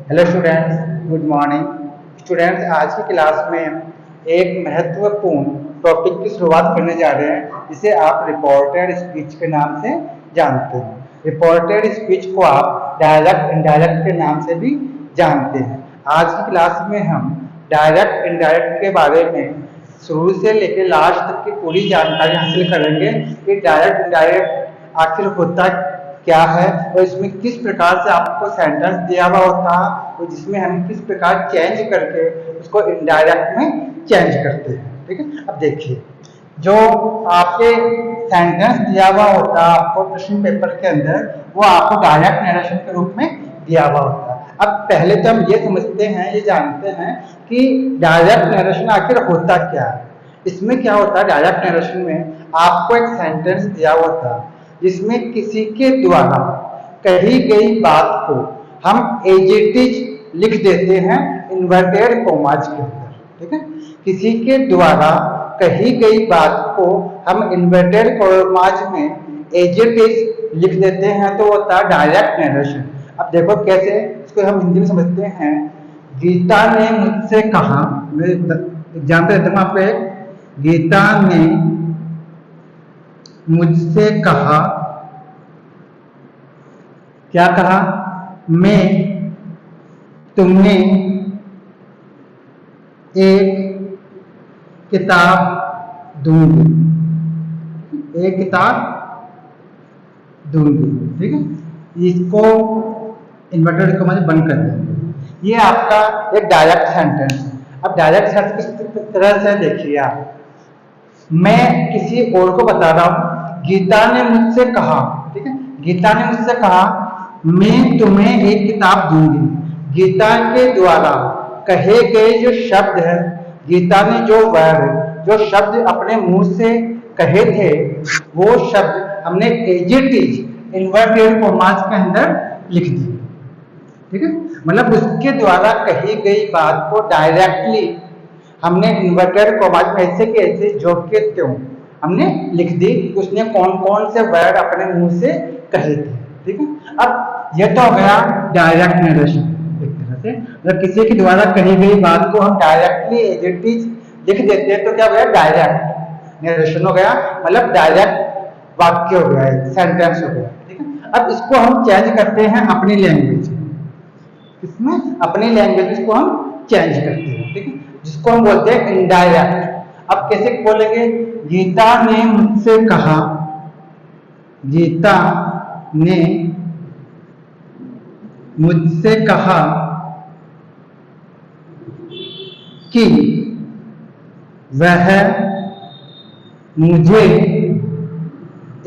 Hello students, good morning. Students, आज की class में एक महत्वपूर्ण टॉपिक की शुरुआत करने जा रहे हैं जिसे आप रिपोर्टेड स्पीच के नाम से जानते हैं। रिपोर्टेड स्पीच को आप डायरेक्ट इनडायरेक्ट के नाम से भी जानते हैं। आज की क्लास में हम डायरेक्ट इनडायरेक्ट के बारे में शुरू से लेकर लास्ट तक की पूरी जानकारी हासिल करेंगे कि डायरेक्ट इनडायरेक्ट आखिर होता क्या है और इसमें किस प्रकार से आपको सेंटेंस दिया हुआ होता है और जिसमें हम किस प्रकार चेंज करके उसको इनडायरेक्ट में चेंज करते हैं। ठीक है, अब देखिए, जो आपके सेंटेंस दिया हुआ होता है आपको क्वेश्चन पेपर के अंदर, वो आपको डायरेक्ट नरेशन के रूप में दिया हुआ होता है। अब पहले तो हम ये समझते हैं, ये जानते हैं कि डायरेक्ट नरेशन आखिर होता क्या है। इसमें क्या होता है, डायरेक्ट नरेशन में आपको एक सेंटेंस दिया हुआ होता है जिसमें किसी के द्वारा कही गई बात को हम एज इट इज लिख देते हैं इन्वर्टेड कॉमास के अंदर। ठीक है, किसी के द्वारा कही गई बात को हम इन्वर्टेड कॉमास में एज इट इज लिख देते हैं, तो होता है डायरेक्ट नरेशन। अब देखो कैसे इसको हम हिंदी में समझते हैं। गीता ने मुझसे कहा, मैं एग्जाम्पल देता हूँ आपको एक। गीता ने मुझसे कहा, क्या कहा, मैं तुम्हें एक किताब दूंगी, एक किताब दूंगी। ठीक है, इसको इन्वर्टेड कॉमा से बंद कर देंगे। ये आपका एक डायरेक्ट सेंटेंस है। अब डायरेक्ट सेंटेंस किस तरह से देखिए आप, मैं किसी और को बता रहा हूं, गीता ने मुझसे कहा। ठीक है, गीता ने मुझसे कहा मैं तुम्हें एक किताब दूंगी। गीता के द्वारा कहे गए जो शब्द है, गीता ने जो वर्ड, जो शब्द अपने मुंह से कहे थे, वो शब्द हमने as it is inverted commas के अंदर लिख दिए। ठीक है, मतलब उसके द्वारा कही गई बात को डायरेक्टली हमने इन्वर्टेड कॉमास में ऐसे के ऐसे जोड़ के त्यों हमने लिख दी। उसने कौन कौन से वर्ड अपने मुंह से कहे थे। ठीक है, अब यह तो हो गया डायरेक्ट नरेशन। एक तरह से मतलब किसी के द्वारा कही गई बात को हम डायरेक्टली एज इट इज लिख देते हैं, तो क्या हो गया, डायरेक्ट नरेशन हो गया, मतलब डायरेक्ट वाक्य हो गया, सेंटेंस हो गया। ठीक है, अब इसको हम चेंज करते हैं अपनी लैंग्वेज में। इसमें अपनी लैंग्वेज को हम चेंज करते हैं। ठीक है, जिसको हम बोलते हैं इनडायरेक्ट। अब कैसे बोलेंगे, गीता ने मुझसे कहा, गीता ने मुझसे कहा कि वह मुझे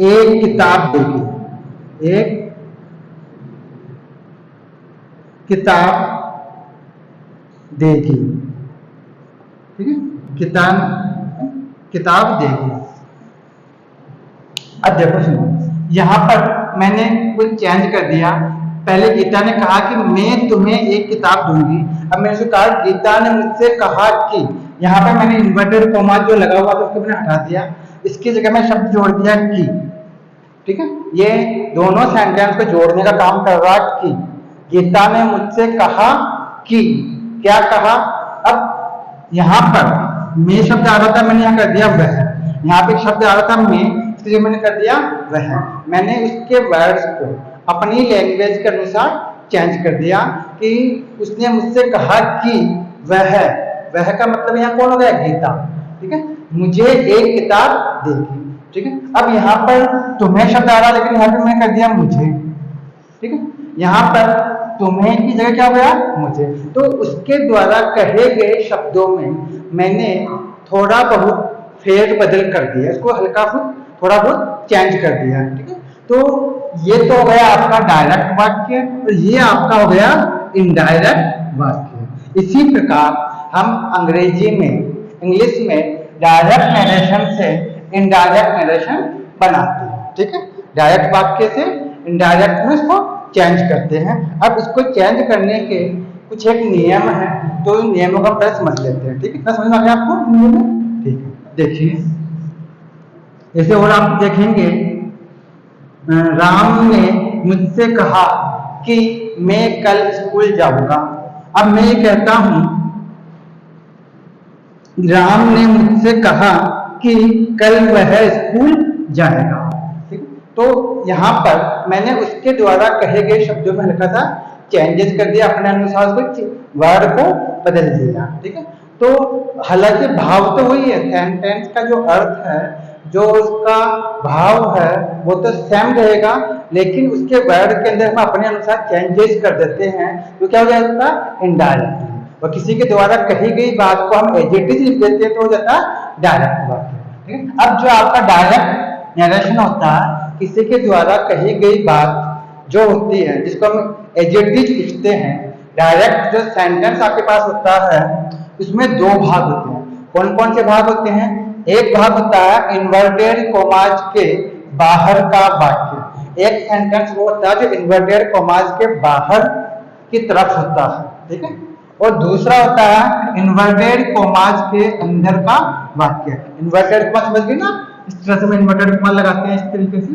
एक किताब देगी, एक किताब देगी। ठीक है, किताब देगी। अब देखो सुनो, यहां पर मैंने कुछ चेंज कर दिया। पहले गीता ने कहा कि मैं तुम्हें एक किताब दूंगी। अब मैंने कहा गीता ने मुझसे कहा कि, यहां पर मैंने इन्वर्टेड कॉमा जो लगा हुआ था उसको मैंने हटा दिया, इसकी जगह में शब्द जोड़ दिया कि। ठीक है, ये दोनों सेंटेंस को जोड़ने का काम कर रहा कि। गीता ने मुझसे कहा कि, क्या कहा। अब यहां पर मैं शब्द आ रहा था, मैंने यहां कर दिया वह। यहाँ पे एक शब्द आ रहा था मैं, इसलिए मैंने कर दिया वह। मैंने उसके वर्ड्स को अपनी लैंग्वेज के अनुसार चेंज कर दिया कि उसने मुझसे कहा कि वह का मतलब यहाँ कौन हो गया, गीता। ठीक है, मुझे एक किताब देगी। ठीक है, अब यहाँ पर तुम्हें शब्द आ रहा, लेकिन यहाँ पे मैंने कर दिया मुझे। ठीक है, यहाँ पर तुम्हें की जगह क्या हो गया, मुझे। तो उसके द्वारा कहे गए शब्दों में मैंने थोड़ा बहुत फेर बदल कर दिया, इसको हल्का थोड़ा बहुत चेंज कर दिया। ठीक है, तो ये तो हो गया आपका डायरेक्ट वाक्य और ये आपका हो गया इनडायरेक्ट वाक्य। इसी प्रकार हम अंग्रेजी में, इंग्लिश में डायरेक्ट नरेशन से इनडायरेक्ट नरेशन बनाते हैं। ठीक है, डायरेक्ट वाक्य से इनडायरेक्ट में इसको चेंज करते हैं। अब इसको चेंज करने के कुछ एक नियम है, तो नियमों का पहले समझ लेते हैं। ठीक है, इतना समझ में आ गया आपको नियम? ठीक है, देखिए ऐसे और आप देखेंगे, राम ने मुझसे कहा कि मैं कल स्कूल जाऊंगा। अब मैं ये कहता हूं राम ने मुझसे कहा कि कल वह स्कूल जाएगा। ठीक, तो यहाँ पर मैंने उसके द्वारा कहे गए शब्दों में हल्का सा चेंजेस कर दिया, अपने अनुसार उसको वर्ड को बदल दिया। ठीक है, तो हालांकि भाव तो वही है, सेंटेंस का जो अर्थ है, जो उसका भाव है वो तो सेम रहेगा, लेकिन उसके वर्ड के अंदर हम अपने अनुसार चेंजेस कर देते हैं, तो क्या हो जाएगा इनडायरेक्टली। और किसी के द्वारा कही गई बात को हम एडजेक्टिव लिख देते हैं तो हो जाता है डायरेक्ट वाक्य। ठीक है, अब जो आपका डायरेक्ट नरेशन होता है, किसी के द्वारा कही गई बात जो होती है जिसको हम एडजेक्टिव लिखते हैं, डायरेक्ट जो सेंटेंस आपके पास होता है उसमें दो भाग होते हैं। कौन कौन से भाग होते हैं? एक भाग होता है इन्वर्टेड कोमाज के बाहर का वाक्य, एक सेंटेंस वो होता है जो इन्वर्टेड कोमाज के बाहर की तरफ होता है। ठीक है, और दूसरा होता है इन्वर्टेड कोमाज के अंदर का वाक्य। इन्वर्टेड कोमा समझ गए ना, इस तरह से हम इन्वर्टेड कोमा लगाते हैं, इस तरीके से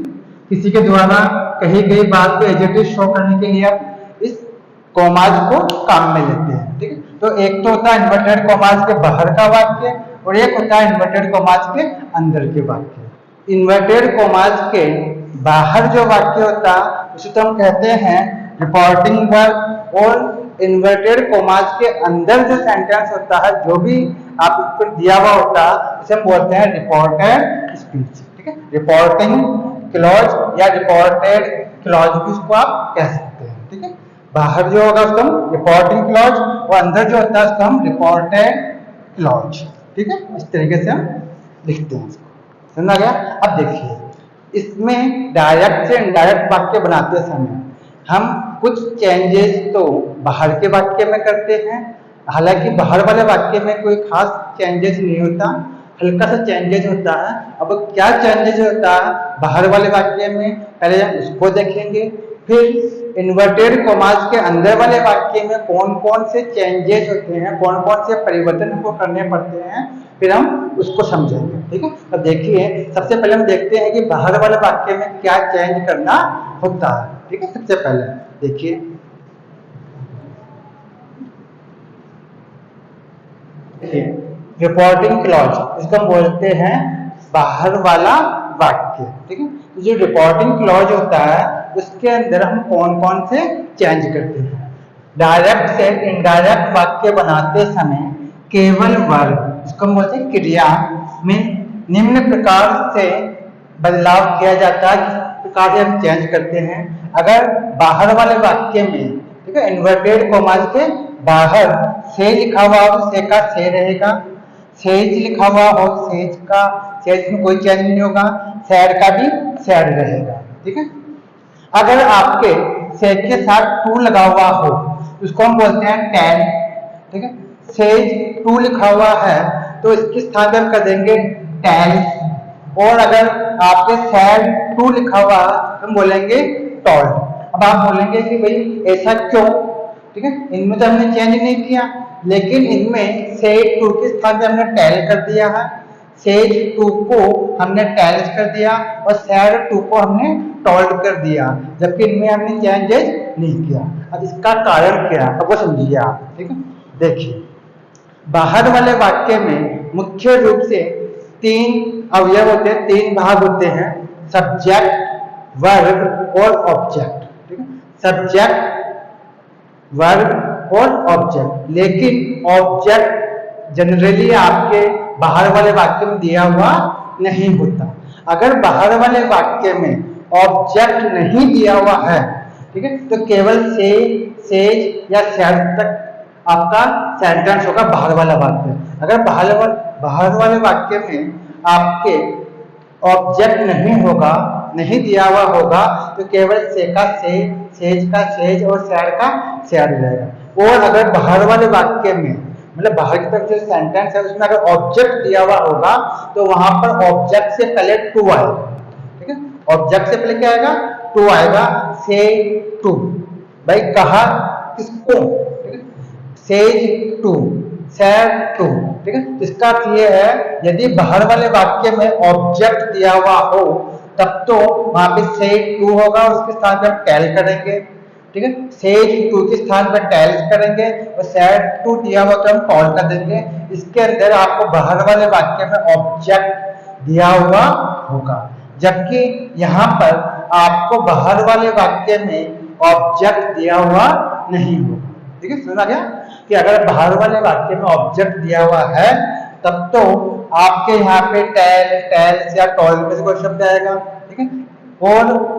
किसी के द्वारा कही गई बात को एडजेक्टिव शो करने के लिए आप इस कोमाज को काम में लेते हैं। ठीक है, तो एक तो होता है इन्वर्टेड कोमाज के बाहर का वाक्य और एक होता है इन्वर्टेड कोमाज के अंदर के वाक्य। इन्वर्टेड कोमाज के बाहर जो वाक्य होता है उसे तो हम कहते हैं रिपोर्टिंग वर्ब, और इन्वर्टेड कोमाज के अंदर जो सेंटेंस होता है, जो भी आप ऊपर दिया हुआ होता है, इसे हम बोलते हैं रिपोर्टेड स्पीच। ठीक है, रिपोर्टिंग क्लॉज या रिपोर्टेड क्लॉज भी उसको आप कह सकते हैं। ठीक है, बाहर जो होगा उसको हम रिपोर्टिंग क्लॉज और अंदर जो होता है उसको हम रिपोर्टेड क्लॉज। ठीक है, इस तरीके से हम लिखते हैं इसको। समझ आ गया? अब देखिए, इसमें डायरेक्ट से इनडायरेक्ट वाक्य बनाते समय हम कुछ चेंजेस तो बाहर के वाक्य में करते हैं, हालांकि बाहर वाले वाक्य में कोई खास चेंजेस नहीं होता, हल्का सा चेंजेस होता है। अब क्या चेंजेस होता है बाहर वाले वाक्य में, पहले हम उसको देखेंगे, फिर इन्वर्टेड कोमास के अंदर वाले वाक्य में कौन कौन से चेंजेस होते हैं, कौन कौन से परिवर्तन को करने पड़ते हैं, फिर हम उसको समझेंगे। ठीक है, अब देखिए, सबसे पहले हम देखते हैं कि बाहर वाले वाक्य में क्या चेंज करना होता है। ठीक है, सबसे पहले देखिए, रिपोर्टिंग क्लॉज, इसको हम बोलते हैं बाहर वाला वाक्य। ठीक है, तो जो रिपोर्टिंग क्लॉज होता है उसके अंदर हम कौन कौन से चेंज करते हैं। डायरेक्ट से इनडायरेक्ट वाक्य बनाते समय केवल वर्ब, इसको हम बोलते हैं क्रिया में निम्न प्रकार से बदलाव किया जाता है, जिस प्रकार से हम चेंज करते हैं। अगर बाहर वाले वाक्य में, ठीक है, इन्वर्टेड कोमास के बाहर से लिखा हुआ हो, से का से रहेगा, सेज लिखा हुआ हो, सेज का सेज में कोई चेंज नहीं होगा, सैड का भी सैड रहेगा। ठीक है, अगर आपके से के साथ टू लगा हुआ हो उसको हम बोलते हैं टैन। ठीक है, सेज टू लिखा हुआ है तो इसके स्थान पर कर देंगे टैन, और अगर आपके सैड टू लिखा हुआ हम बोलेंगे टॉल। अब आप बोलेंगे कि भाई ऐसा क्यों? ठीक है, इनमें तो हमने चेंज नहीं किया, लेकिन इनमें सेज टू के स्थान पर हमने टैल कर दिया है, सेज टू को हमने टैल्स कर दिया और सैड टू को हमने टॉल्ड कर दिया, जबकि इनमें हमने चेंजेस नहीं किया। अब इसका कारण क्या है अब वो समझिए आप। ठीक है, देखिए, बाहर वाले वाक्य में मुख्य रूप से तीन अवयव होते हैं, तीन भाग होते हैं, सब्जेक्ट, वर्ब और ऑब्जेक्ट। ठीक है, सब्जेक्ट, वर्ब और ऑब्जेक्ट, लेकिन ऑब्जेक्ट जनरली आपके बाहर वाले वाक्य में दिया हुआ नहीं होता। अगर बाहर वाले वाक्य में ऑब्जेक्ट नहीं दिया हुआ है, ठीक है, तो केवल से, सेज या सैड तक आपका सेंटेंस होगा बाहर वाला वाक्य। अगर बाहर वाले वाक्य में आपके ऑब्जेक्ट नहीं होगा, नहीं दिया हुआ होगा, तो केवल से का से, सेज का सेज और सैड का सैड रहेगा। और अगर बाहर वाले वाक्य में, मतलब बाहर की तरफ जो सेंटेंस है उसमें अगर ऑब्जेक्ट दिया हुआ होगा तो वहां पर ऑब्जेक्ट से पहले टू आएगा। ठीक है, ऑब्जेक्ट से पहले क्या आएगा? टू आएगा। से टू, भाई कहा किसको? Says to, said to. ठीक है, इसका अर्थ ये है यदि बाहर वाले वाक्य में ऑब्जेक्ट दिया हुआ हो तब तो वहां पे से टू होगा, उसके साथ हम टैल करेंगे, ठीक है। सेज टू के स्थान पर टेल्स करेंगे और सैड टू दिया हुआ तो हम कॉल कर देंगे। इसके अंदर आपको बाहर वाले वाक्य में ऑब्जेक्ट दिया हुआ होगा, जबकि यहाँ पर आपको बाहर वाले वाक्य में ऑब्जेक्ट दिया हुआ नहीं होगा। ठीक है, समझ आ गया कि अगर बाहर वाले वाक्य में ऑब्जेक्ट दिया हुआ है तब तो आपके यहाँ पे टेल, टेल्स या टॉल में से कोई शब्द आएगा। ठीक है, और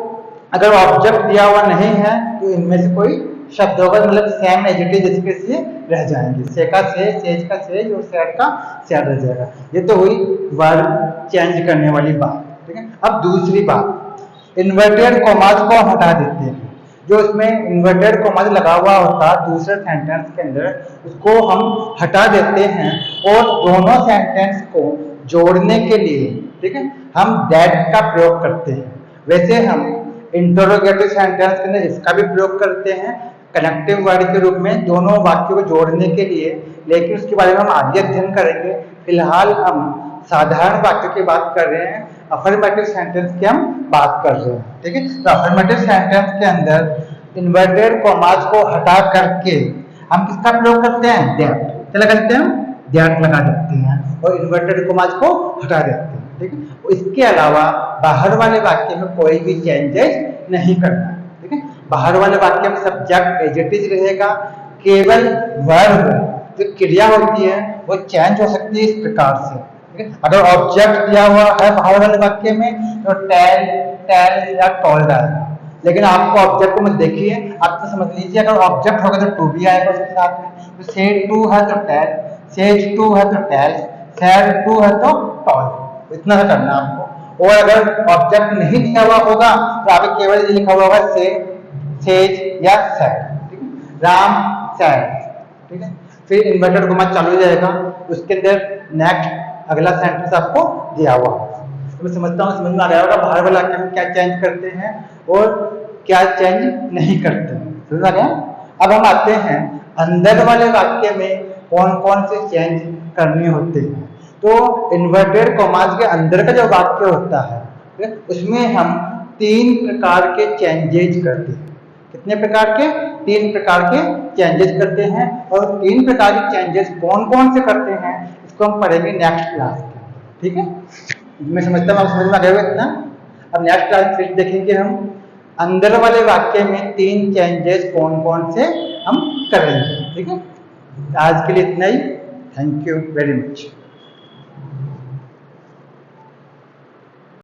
अगर ऑब्जेक्ट दिया हुआ नहीं है तो इनमें से कोई शब्द होगा, मतलब सेम एज इट इज जैसे कैसे रह जाएंगे। से का से, सेज का सेज और सैड का सैड रह जाएगा। ये तो हुई वर्ब चेंज करने वाली बात। ठीक है, अब दूसरी बात, इन्वर्टेड कॉमास को हटा देते हैं। जो इसमें इन्वर्टेड कॉमास लगा हुआ होता है दूसरे सेंटेंस के अंदर, उसको हम हटा देते हैं और दोनों सेंटेंस को जोड़ने के लिए, ठीक है, हम दैट का प्रयोग करते हैं। वैसे हम इंटरोगेटिव सेंटेंस के अंदर इसका भी प्रयोग करते हैं कनेक्टिव वर्ड के रूप में दोनों वाक्यों को जोड़ने के लिए, लेकिन उसके बारे में हम आगे अध्ययन करेंगे। फिलहाल हम साधारण वाक्यों की बात कर रहे हैं, अफर्मेटिव सेंटेंस की हम बात कर रहे हैं। ठीक है, तो अफर्मेटिव सेंटेंस के अंदर इन्वर्टेड कॉमास को हटा करके हम किसका प्रयोग करते हैं? दैट। क्या करते हैं? दैट लगा देते हैं और इन्वर्टेड कॉमास को हटा देते हैं। ठीक है, इसके अलावा बाहर वाले वाक्य में कोई भी चेंजेस नहीं करना। ठीक है, बाहर वाले वाक्य में सब्जेक्ट एज इट इज रहेगा, केवल वर्ब जो क्रिया होती है वो चेंज हो सकती है इस प्रकार से। ठीक है, अगर ऑब्जेक्ट दिया हुआ है बाहर वाले वाक्य में तो टेल, टेल या टोल्ड आएगा, लेकिन आपको ऑब्जेक्ट को मत देखिए, आप तो समझ लीजिए अगर ऑब्जेक्ट होगा तो टू भी आएगा उसके साथ में। तो सेड टू है तो टेल, सेज टू है तो टेल, सैड टू है तो टोल्ड। इतना करना आपको। और अगर ऑब्जेक्ट नहीं दिया हुआ होगा तो आपको केवल ये लिखा हुआ होगा से, सेज या सैड। ठीक है, राम सैड। ठीक है, फिर इन्वर्टेड कॉमा चालू हो जाएगा, उसके अंदर नेक्स्ट अगला सेंटेंस आपको दिया हुआ होगा। तो मैं समझता हूँ समझ में आ गया होगा बाहर वाले वाक्य में क्या चेंज करते हैं और क्या चेंज नहीं करते हैं। समझ आ गया? अब हम आते हैं अंदर वाले वाक्य में कौन कौन से चेंज करने होते हैं। तो इन्वर्टेड कॉमास के अंदर का जो वाक्य होता है उसमें हम 3 प्रकार के चेंजेज करते हैं। कितने प्रकार के? 3 प्रकार के चेंजेस करते हैं। और 3 प्रकार के चेंजेस कौन कौन से करते हैं इसको हम पढ़ेंगे नेक्स्ट क्लास में। ठीक है, मैं समझता हूँ आप समझ में आ गया इतना। अब नेक्स्ट क्लास फिर देखेंगे हम अंदर वाले वाक्य में 3 चेंजेस कौन कौन से हम करेंगे। ठीक है, आज के लिए इतना ही। Thank you very much.